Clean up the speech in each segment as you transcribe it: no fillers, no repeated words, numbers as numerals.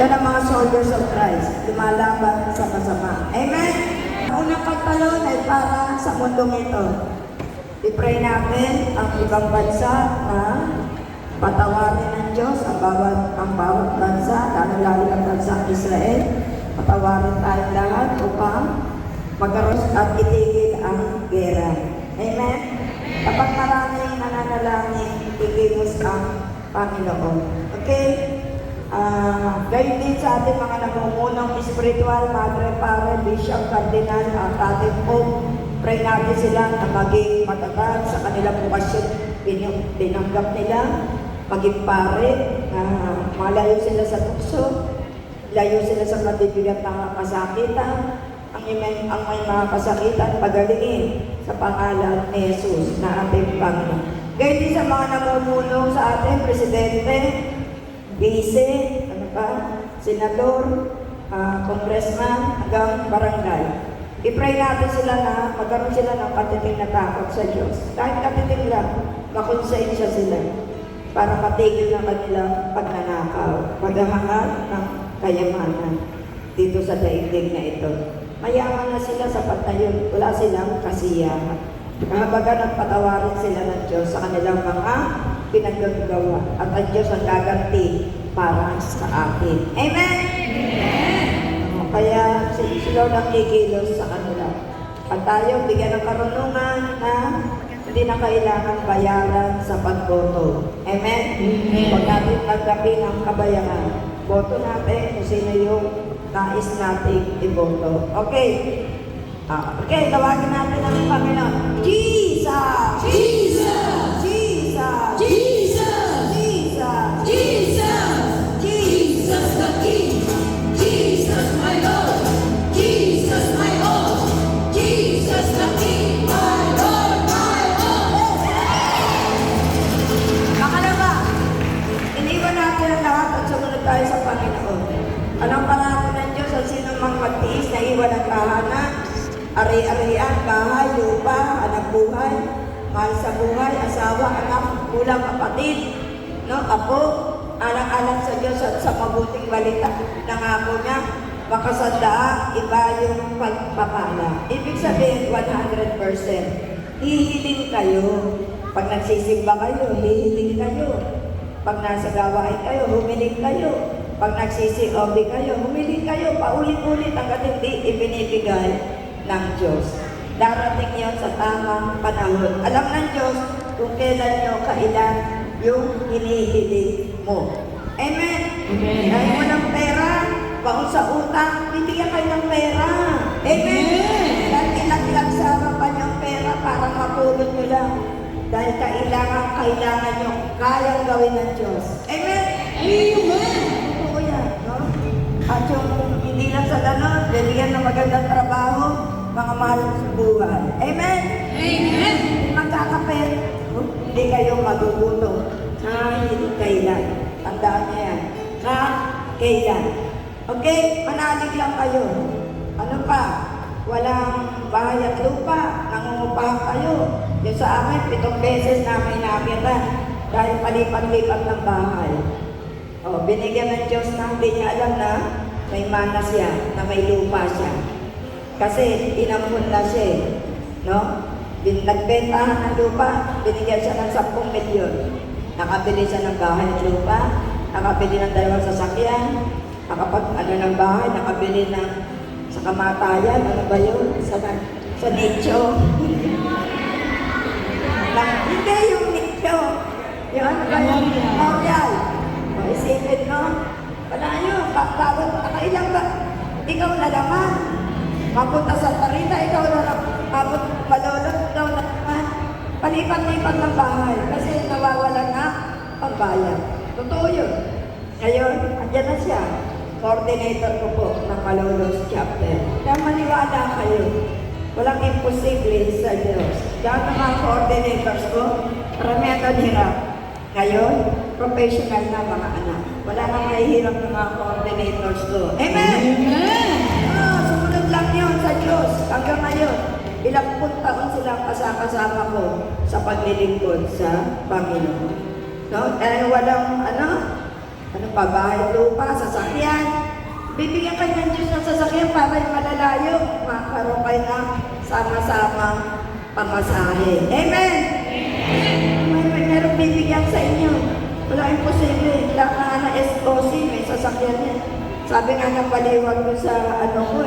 Yan ang mga soldiers of Christ, lumalaban sa masama. Amen? Ang unang pagtalon ay para sa mundong ito. I-pray natin ang ibang bansa na patawarin ng Diyos ang bawat bansa, lalo ang bansa Israel. Patawarin tayo lahat upang magkaroon at itigil ang gera. Amen? Kapag maraming nananalangin, itigil ang Panginoon. Okay? Gayun din sa ating mga namumunong spiritual, Madre, Pare, Bishop, Cardinal, at ating Pope, pray natin sila na maging matatag sa kanilang bukasyon, tinanggap nila, maging pare, malayo sila sa tukso, layo sila sa matibigat na kasakitan, ang may mga kasakitan, pagalingin sa pangalan ni Jesus na ating Panginoon. Gayun din sa mga namumuno sa ating Presidente, Vice, Senador, Congressman, hanggang barangay. I-pray natin sila na magkaroon sila ng katiting na takot sa Diyos. Kahit katiting lang, makonsensya sila para matigil na kanilang pagnanakaw, paghahangad ng kayamanan dito sa daigdig na ito. Mayaman na sila sa patayon, wala silang kasiyahan. Kahabagan at patawarin sila ng Diyos sa kanilang mga pinagagawa at ang Diyos ang gaganti para sa atin. Amen? Amen! Kaya sila nakikilos sa kanila. At tayo bigyan ng karunungan na hindi na kailangan bayaran sa pagboto. Amen? Amen. Huwag natin magkapi ng kabayaran. Boto natin kung sino yung nais natin iboto. Okay? Okay, tawagin natin ang Panginoon. Jesus! Jesus! Jesus! Jesus! Jesus! Jesus! Jesus the King! Jesus my Lord! Jesus my all! Jesus the King! My Lord! My all! Pangalawa, iniwan natin ang lahat at sumunod tayo sa Panginoon. Anong pangako ng Diyos ang sinong mang magtiis na iwan ang tahanan, ari-arian, bahay, lupa, anak buhay, mahal sa buhay, asawa, anak, kulang, kapatid, apo, alang-alang sa Diyos at sa mabuting balita. Nangako niya, makasandaan, iba yung pagpapala. Ibig sabihin, 100%. Hihiling kayo. Pag nagsisimba kayo, hihiling kayo. Pag nasa gawain kayo, humiling kayo. Pag nagsisi-obi kayo, humiling kayo. Paulit-ulit hanggang hindi ibinibigay ng Diyos. Darating yon sa tamang panahon. Alam ng Diyos kung kailan nyo kailan yung hinihiling mo. Amen? Amen. Dahil mo ng pera, baon sa utang, bibigyan kayo ng pera. Amen? Dahil ilang sa harapan yung pera, parang mapulot nyo lang. Dahil kailangan nyo, kayang gawin ng Diyos. Amen? Amen. Totoo yan, no? At yung hindi lang sa ganon, bibigyan ng magandang trabaho, mga mahal sa buhay. Amen? Amen. Magkakapit, hindi kayo magugutom. Hindi kailan. Tandaan niya yan. Kailan. Okay? Manalig lang kayo. Ano pa? Walang bahay at lupa. Nangungupahan kayo. Yung sa amin, 7 beses namin nakita dahil palipat-lipat ng bahay. Binigyan ng Diyos na hindi niya alam na may mana siya, na may lupa siya. Kasi inampun na siya, no? Nagbentahan ng lupa, binigyan siya ng 10 milyon. Nakabili siya ng bahay at lupa, nakabili ng 2 sasakyan, ng bahay, nakabili ng sa kamatayan, ano ba yun? Sa nicho. Hindi yung nicho. Yung ano ba yun? Memorial. Isipin, no? Wala yun. Nakailang ba? Ikaw na naman. Mapunta sa Tarita, ikaw na naman. Malolot, ikaw na naman. Palipat-lipat ng bahay. Kasi nawawala na ang bayan. Totoo yun. Ngayon, andyan na siya. Coordinator ko po ng Malolos Chapter. Kaya maniwala kayo. Walang imposible sa Diyos. Dahil ng mga coordinators ko, karamihan doon hirap. Ngayon, professional na mga anak. Wala nang mahihirap ng mga coordinators ko. Amen! Amen. Sumunod lang yun sa Diyos. Hanggang ngayon, ilang taon silang kasama ko sa paglilingkod sa Panginoon. No? Dahil walang, bahay, lupa, sasakyan, Bibigyan kayo ng Diyos ng sasakyan para yung malalayo. Makaroon kayo ng sama-sama pamasahe. Amen! Meron bibigyan sa inyo. Wala imposible. Lahat na na SOC, may sasakyan niya. Sabi nga ng paliwag ko sa ano ko,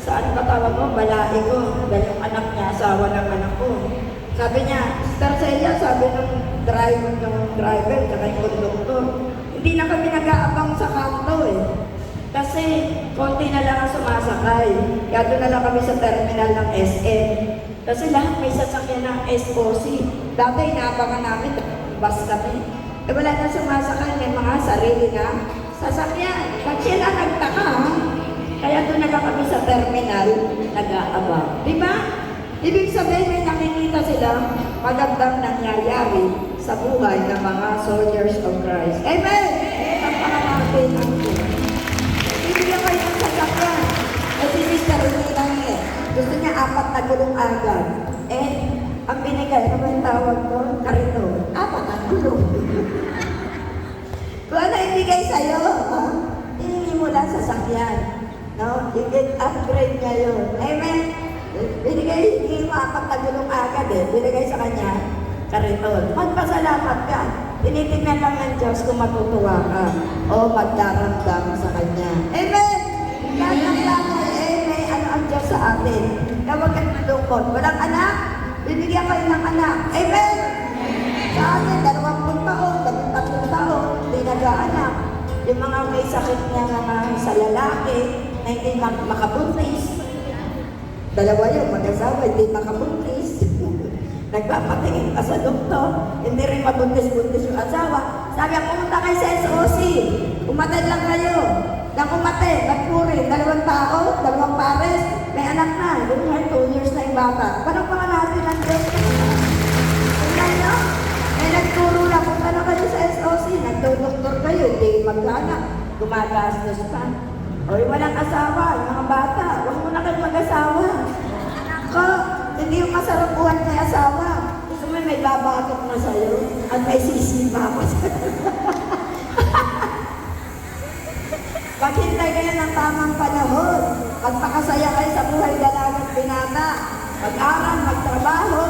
sa ano katawag ko, balai ko. Dahil yung anak niya, asawa ng anak ko. Sabi niya, Sister Celia, sabi ng driver, saka yung konduktor, hindi na kami nag-aabang sa kanto eh. Kasi konti na lang ang sumasakay. Kaya doon na lang kami sa terminal ng SM. Kasi lahat may sasakyan ng SOC. Dati inaabangan namin, bus kami. Eh wala na sumasakay, may mga sarili na sasakyan. Pag sila nagtaka, kaya doon na lang kami sa terminal, nag-aabang. Diba? Ibig sabihin, may nakikita sila magandang nangyayari sa buhay ng mga soldiers of Christ. Amen! Ang panganatin ang Diyos. Bibigyan kayo ng sasakyan. Eh si Sister Rina niya, gusto niya 4 na gulong agad. Eh, ang binigay, ano ba yung tawag ko? Karito. 4 na gulong. Kung ano ibigay sa'yo, hihingi mo lang sasakyan. No? I-upgrade niya yun. Amen? Binigay, hindi mo 4 na gulong agad eh. Binigay sa kanya, kariton. Magpasalamat ka. Tinitingnan lang ng Diyos kung matutuwa ka o magdaramdam sa Kanya. Amen! Lahat ng bagay, may ano ang Diyos sa atin. Kaya huwag kang malungkot. Walang anak, bibigyan kayo ng anak. Amen! Sa atin, 20 taon, 13 taon, hindi nag-aanak. Yung mga may sakit niya mga sa lalaki na hindi makabuntis. 2 yung mag-asawa, hindi makabuntis. Nagpapatingin ka sa doktor, hindi rin mabuntis-buntis yung asawa. Sabi, pumunta kayo sa SOC. Umatid lang kayo. Nang umatid, nagpuri, 2 tao, 2 pares, may anak na. Yung 2 years na yung bata. Parang mga natin ang Diyos. Tingnan nyo? May nagturo lang, punta na kayo sa SOC. Nagdodoktor kayo, hindi mag-anak. Gumagastos pa. O yung walang asawa, yung mga bata, huwag mo na kayo mag-asawa. Anak ko, hindi yung masarap buhay may asawa. Gusto mo may babatok na sa'yo at may sisipa pa sa'yo. Paghintay kayo ng tamang panahon. Pagpakasaya kayo sa buhay dalagang binata. Mag-aral, magtrabaho.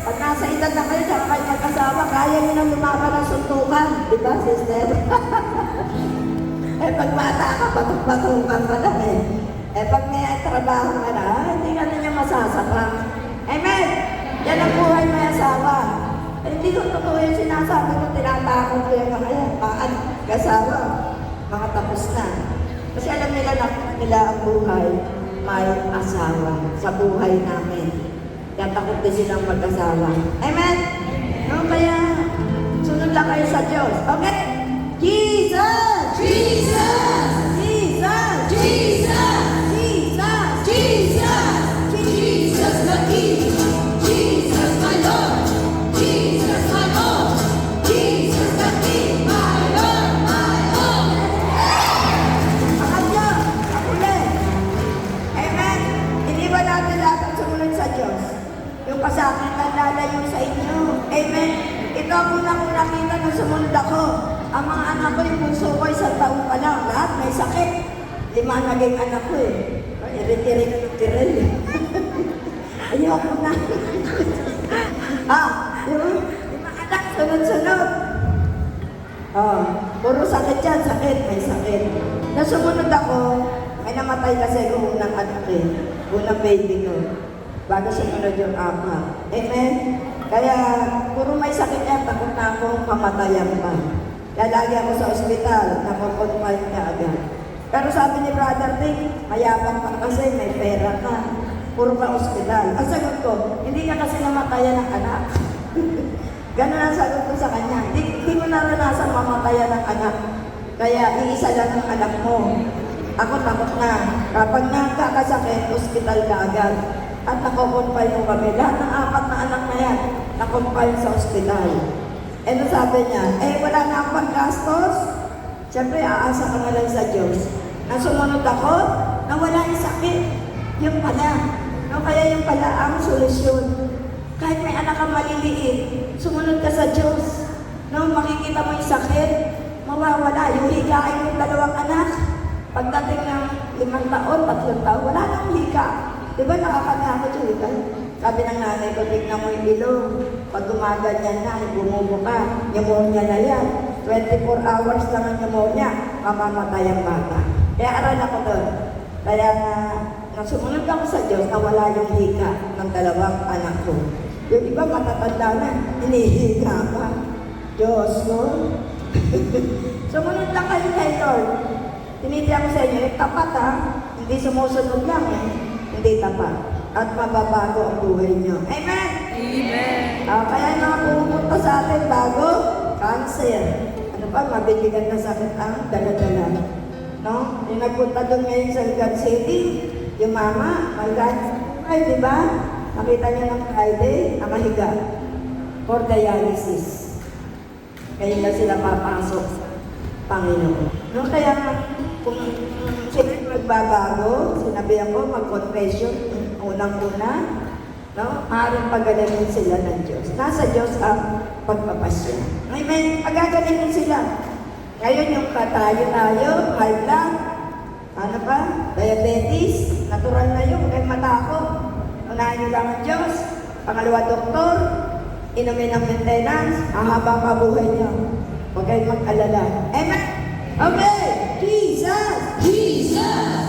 Pag nasa edad na kayo, saka kayo mag-asawa, kaya nyo nang lumaban ng suntukan. Diba, sister? Eh, pag bata ka, batok-batukan ka lang eh. Eh, pag may trabaho ka na, hindi ka na niya masasakang. Amen! Yan ang buhay may asawa. Eh, hindi ko totoo yung sinasabi ko, tinatakot ko yung mga yan. Kasawa, mga tapos na. Kasi alam nila ang buhay may asawa sa buhay namin. Kaya takot din silang mag-asawa. Amen! No, kaya sunod lang kayo sa Diyos. Okay? Jesus! Jesus! Jesus! Jesus! Jesus! Jesus! Jesus the King! Jesus my Lord! Jesus my Lord! Jesus the King! My Lord! My Lord! Ang Diyos! Ang uli! Amen! Hindi ba natin lahat ang sumunod sa Diyos? Yung kasakit na lalayo sa inyo. Amen! Ito ang unang nakita nung sumunod ako. Ang mga anak ko, yung puso ko, 1 taon pa lang. Lahat may sakit. 5 naging anak ko eh. Iritiri ko ng tiril eh. Ayoko na. Yung 5 anak, sunod-sunod. Puro sakit yan, sakit, may sakit. Nasumunod ako, may namatay kasi yung unang anak eh. Unang baby ko. Bago sumunod yung 4. Amen? Kaya, puro may sakit yan, takot na akong mamatayan pa. Kaya lagi ako sa ospital, nakukonfine ka agad. Pero sabi ni Brother Nick, mayabang ka kasi, may pera ka. Puro ka ospital. Ang sagot ko, hindi ka kasi namatayan ng anak. Ganun ang sagot ko sa kanya. Hindi mo naranasan mamatayan ng anak. Kaya iisa lang ang anak mo. Ako takot na. Kapag nagkakasakit, ospital ka agad. At nakukonfine mo kami. Lahat ng 4 na anak na yan, nakonfine sa ospital. Eh, no sabi niya, wala na akong panggastos. Siyempre, aasa ka na lang sa Diyos. Nang sumunod ako, nawala yung sakit. Yung pala. No, kaya yung pala ang solusyon. Kahit may anak kang maliliit, sumunod ka sa Diyos. No, makikita mo yung sakit, mawawala. Yung higain yung 2 anak, Pagdating ng 5 taon, 3 taon, wala nang hika. Di ba nakakatakot yung hika? Sabi ng nanay ko, tignan mo yung ilong. Pag gumaganyan na, bumubo ka, pneumonia na yan. 24 hours lang ang pneumonia, mamamatay ang bata. Kaya aral ako doon. Kaya nang sumunod ako sa Diyos, nawala yung hika ng 2 anak ko. Yung iba matatanda na, hinihika pa. Diyos ko. Sumunod lang kayo kay Lord. Tinitiyak ko sa inyo, tapat ha. Hindi sumusunod lang eh. Hindi tapat. At mababago ang buhay niyo. Amen? Amen. Kaya yung mga pumupunta sa atin bago, cancer. Ano pa, mabibigyan na sakit ang dala-dala. No? Yung nagpunta doon ngayon sa Ligan City, yung mama, may cancer. Ay, di ba? Nakita niyo ng Friday, nakahiga. For dialysis. Ngayon na sila papasok sa Panginoon. No, kaya kung sila magbabago, sinabi ako, mag-confession, unang-una, no? Maaaring pagalamin sila ng Diyos. Nasa Diyos ang pagpapasya. Amen. Pagagaling sila. Ngayon yung tayo, high blood, ano pa, diabetes, natural na yun, huwag matakot. Unahin nyo lang ang Diyos. Pangalawa, doktor, inumin ang maintenance, mahaba pa buhay niyo. Huwag kayong mag-alala. Amen. Okay, Jesus! Jesus!